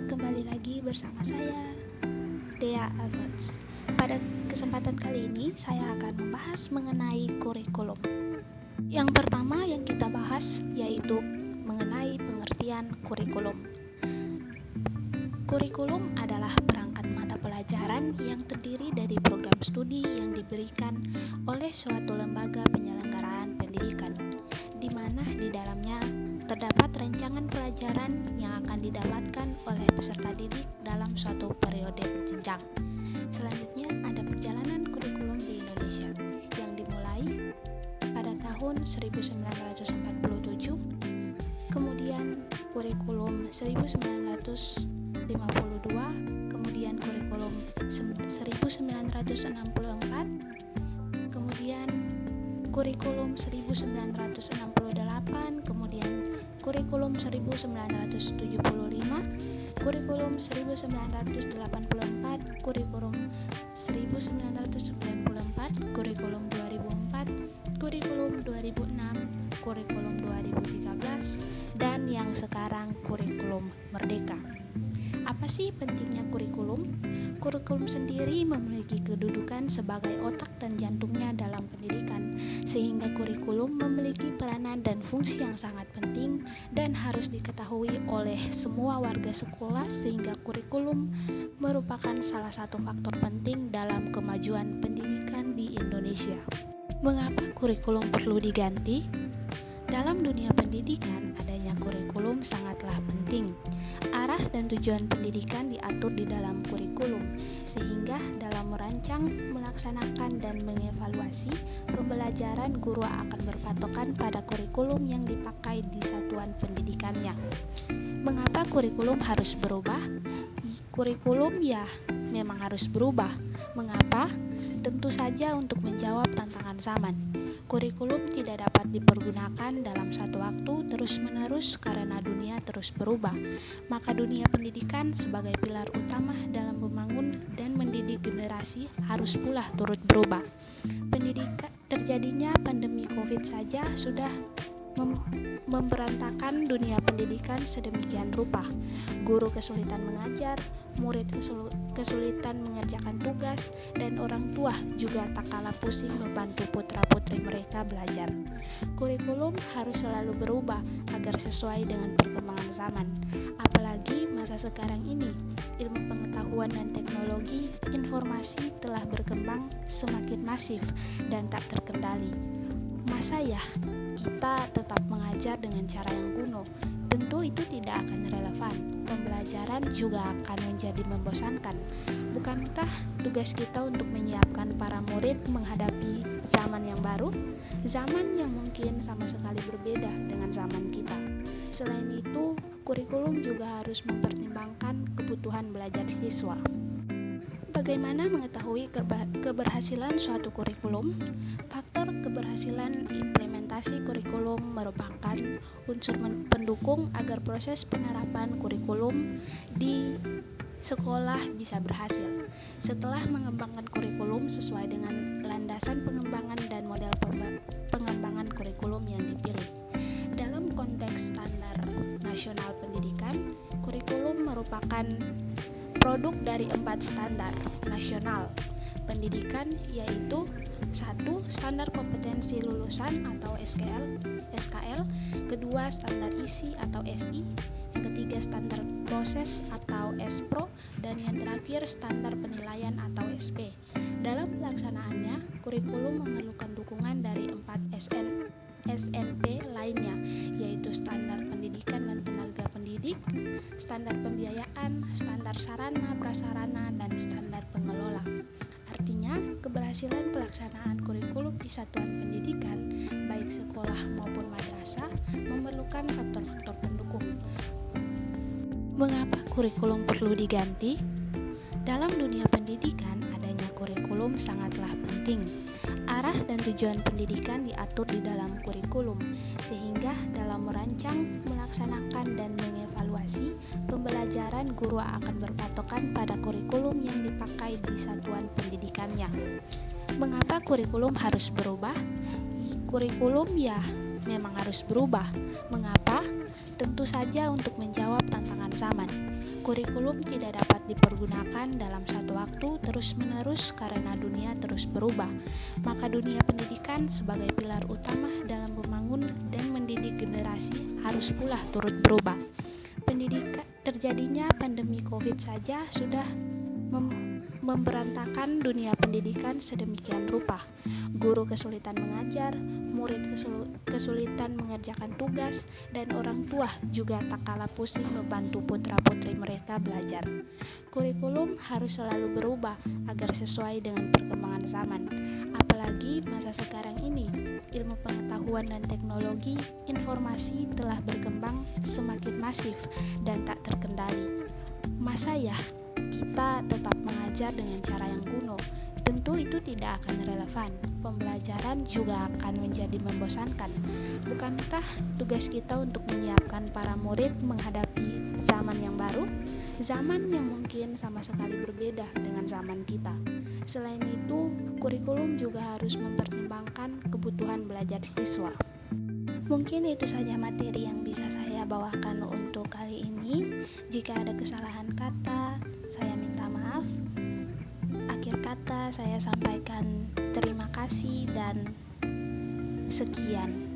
kembali lagi bersama saya, Dea Alphonse. Pada kesempatan kali ini, saya akan membahas mengenai kurikulum. Yang pertama yang kita bahas yaitu mengenai pengertian kurikulum. Kurikulum adalah perangkat mata pelajaran yang terdiri dari program studi yang diberikan oleh suatu lembaga penyelenggaraan pendidikan, di mana di dalamnya terdapat rancangan pelajaran yang akan didapatkan oleh peserta didik dalam suatu periode jenjang. Selanjutnya ada perjalanan kurikulum di Indonesia yang dimulai pada tahun 1947, kemudian kurikulum 1952, kemudian kurikulum 1964, kemudian kurikulum 1968, kemudian kurikulum 1975, kurikulum 1984, kurikulum 1994, kurikulum 2004, kurikulum 2006, kurikulum 2013, dan yang sekarang kurikulum Merdeka. Apa sih pentingnya kurikulum? Kurikulum sendiri memiliki kedudukan sebagai otak dan jantungnya dalam pendidikan, sehingga kurikulum memiliki peranan dan fungsi yang sangat penting dan harus diketahui oleh semua warga sekolah, sehingga kurikulum merupakan salah satu faktor penting dalam kemajuan pendidikan di Indonesia. Mengapa kurikulum perlu diganti? Dalam dunia pendidikan, adanya kurikulum sangatlah penting. Arah dan tujuan pendidikan diatur di dalam kurikulum, sehingga dalam merancang, melaksanakan, dan mengevaluasi pembelajaran, guru akan berpatokan pada kurikulum yang dipakai di satuan pendidikannya. Mengapa kurikulum harus berubah? Kurikulum memang harus berubah. Mengapa? Tentu saja untuk menjawab tantangan zaman. Kurikulum tidak dapat dipergunakan dalam satu waktu terus-menerus karena dunia terus berubah. Maka dunia pendidikan sebagai pilar utama dalam membangun dan mendidik generasi harus pula turut berubah. Terjadinya pandemi COVID saja sudah memberantakan dunia pendidikan sedemikian rupa. Guru kesulitan mengajar, murid kesulitan mengerjakan tugas, dan orang tua juga tak kalah pusing membantu putra-putri mereka belajar. Kurikulum harus selalu berubah agar sesuai dengan perkembangan zaman. Apalagi masa sekarang ini, ilmu pengetahuan dan teknologi informasi telah berkembang semakin masif dan tak terkendali. Masa kita tetap mengajar dengan cara yang kuno? Tentu itu tidak akan relevan. Pembelajaran juga akan menjadi membosankan. Bukankah tugas kita untuk menyiapkan para murid menghadapi zaman yang baru? Zaman yang mungkin sama sekali berbeda dengan zaman kita. Selain itu, kurikulum juga harus mempertimbangkan kebutuhan belajar siswa. Bagaimana mengetahui keberhasilan suatu kurikulum? Faktor keberhasilan implementasi kurikulum merupakan unsur pendukung agar proses penerapan kurikulum di sekolah bisa berhasil. Setelah mengembangkan kurikulum sesuai dengan landasan pengembangan dan model pengembangan kurikulum yang dipilih. Dalam konteks standar nasional pendidikan, kurikulum merupakan produk dari 4 standar nasional pendidikan, yaitu 1. Standar kompetensi lulusan atau SKL, kedua standar isi atau SI, yang ketiga standar proses atau SPRO, dan yang terakhir standar penilaian atau SP. Dalam pelaksanaannya, kurikulum memerlukan dukungan dari 4 SNP lainnya, yaitu standar pendidikan dan tenaga pendidik, standar pembiayaan, standar sarana prasarana, dan standar pengelola. Artinya, keberhasilan pelaksanaan kurikulum di satuan pendidikan, baik sekolah maupun madrasah, memerlukan faktor-faktor pendukung. Mengapa kurikulum perlu diganti? Dalam dunia pendidikan, adanya kurikulum sangatlah penting. Arah dan tujuan pendidikan diatur di dalam kurikulum, sehingga dalam merancang, melaksanakan, dan mengevaluasi pembelajaran, guru akan berpatokan pada kurikulum yang dipakai di satuan pendidikannya. Mengapa kurikulum harus berubah? Kurikulum memang harus berubah. Mengapa? Tentu saja untuk menjawab tantangan zaman. Kurikulum tidak dapat dipergunakan dalam satu waktu terus-menerus karena dunia terus berubah. Maka dunia pendidikan sebagai pilar utama dalam membangun dan mendidik generasi harus pula turut berubah. Terjadinya pandemi COVID saja sudah memberantakan dunia pendidikan sedemikian rupa. Guru kesulitan mengajar, murid kesulitan mengerjakan tugas, dan orang tua juga tak kalah pusing membantu putra-putri mereka belajar. Kurikulum harus selalu berubah agar sesuai dengan perkembangan zaman. Apalagi masa sekarang ini, ilmu pengetahuan dan teknologi informasi telah berkembang semakin masif dan tak terkendali. Masa ya kita tetap mengajar dengan cara yang kuno? Tentu itu tidak akan relevan. Pembelajaran juga akan menjadi membosankan. Bukankah tugas kita untuk menyiapkan para murid menghadapi zaman yang baru? Zaman yang mungkin sama sekali berbeda dengan zaman kita. Selain itu, kurikulum juga harus mempertimbangkan kebutuhan belajar siswa. Mungkin itu saja materi yang bisa saya bawakan untuk kali ini. Jika ada kesalahan kata, saya minta maaf. Akhir kata saya sampaikan terima kasih dan sekian.